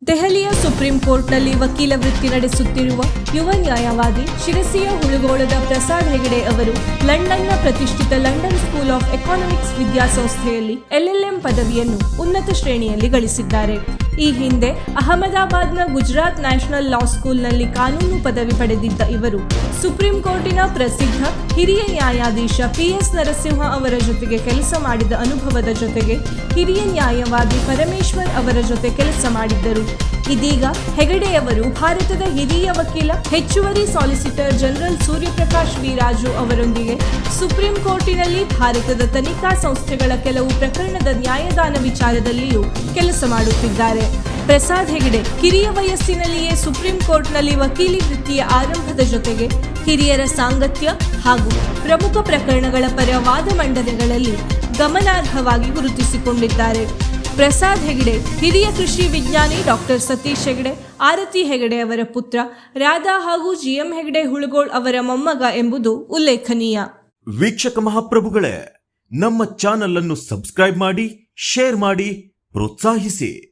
ದೆಹಲಿಯ ಸುಪ್ರೀಂ ಕೋರ್ಟ್ನಲ್ಲಿ ವಕೀಲ ವೃತ್ತಿ ನಡೆಸುತ್ತಿರುವ ಯುವ ನ್ಯಾಯವಾದಿ ಶಿರಸಿಯ ಹುಳುಗೋಳದ ಪ್ರಸಾದ್ ಹೆಗಡೆ ಅವರು ಲಂಡನ್ನ ಪ್ರತಿಷ್ಠಿತ ಲಂಡನ್ ಸ್ಕೂಲ್ ಆಫ್ ಎಕಾನಮಿಕ್ಸ್ ವಿದ್ಯಾಸಂಸ್ಥೆಯಲ್ಲಿ LLM ಪದವಿಯನ್ನು ಉನ್ನತ ಶ್ರೇಣಿಯಲ್ಲಿ ಗಳಿಸಿದ್ದಾರೆ. ಈ ಹಿಂದೆ ಅಹಮದಾಬಾದ್ನ ಗುಜರಾತ್ ನ್ಯಾಷನಲ್ ಲಾ ಸ್ಕೂಲ್ನಲ್ಲಿ ಕಾನೂನು ಪದವಿ ಪಡೆದಿದ್ದ ಇವರು ಸುಪ್ರೀಂ ಕೋರ್ಟಿನ ಪ್ರಸಿದ್ಧ ಹಿರಿಯ ನ್ಯಾಯಾಧೀಶ PS ನರಸಿಂಹ ಅವರ ಜೊತೆಗೆ ಕೆಲಸ ಮಾಡಿದ ಅನುಭವದ ಜೊತೆಗೆ ಹಿರಿಯ ನ್ಯಾಯವಾದಿ ಪರಮೇಶ್ವರ್ ಅವರ ಜೊತೆ ಕೆಲಸ ಮಾಡಿದ್ದರು. ಇದೀಗ ಹೆಗಡೆಯವರು ಭಾರತದ ಹಿರಿಯ ವಕೀಲ ಹೆಚ್ಚುವರಿ solicitor general Suryaprakash V Raju ಅವರೊಂದಿಗೆ ಸುಪ್ರೀಂ ಕೋರ್ಟಿನಲ್ಲಿ ಭಾರತದ ತನಿಖಾ ಸಂಸ್ಥೆಗಳ ಕೆಲವು ಪ್ರಕರಣದ ನ್ಯಾಯದಾನ ವಿಚಾರದಲ್ಲಿಯೂ ಕೆಲಸ ಮಾಡುತ್ತಿದ್ದಾರೆ. ಪ್ರಸಾದ್ ಹೆಗಡೆ ಕಿರಿಯ ವಯಸ್ಸಿನಲ್ಲಿಯೇ ಸುಪ್ರೀಂ ಕೋರ್ಟ್ನಲ್ಲಿ ವಕೀಲಿ ವೃತ್ತಿಯ ಆರಂಭದ ಜೊತೆಗೆ ಹಿರಿಯರ ಸಾಂಗತ್ಯ ಹಾಗೂ ಪ್ರಮುಖ ಪ್ರಕರಣಗಳ ಪರ ವಾದ ಮಂಡನೆಗಳಲ್ಲಿ ಗಮನಾರ್ಹವಾಗಿ ಗುರುತಿಸಿಕೊಂಡಿದ್ದಾರೆ. ಪ್ರಸಾದ್ ಹೆಗಡೆ ಹಿರಿಯ ಕೃಷಿ ವಿಜ್ಞಾನಿ ಡಾಕ್ಟರ್ ಸತೀಶ್ ಹೆಗಡೆ, ಆರತಿ ಹೆಗಡೆ ಅವರ ಪುತ್ರ, ರಾಧಾ ಹಾಗೂ GM ಹೆಗಡೆ ಹುಳುಗೋಳ್ ಅವರ ಮೊಮ್ಮಗ ಎಂಬುದು ಉಲ್ಲೇಖನೀಯ. ವೀಕ್ಷಕ ಮಹಾಪ್ರಭುಗಳೇ, ನಮ್ಮ ಚಾನಲ್ ಅನ್ನು ಸಬ್ಸ್ಕ್ರೈಬ್ ಮಾಡಿ, ಶೇರ್ ಮಾಡಿ, ಪ್ರೋತ್ಸಾಹಿಸಿ.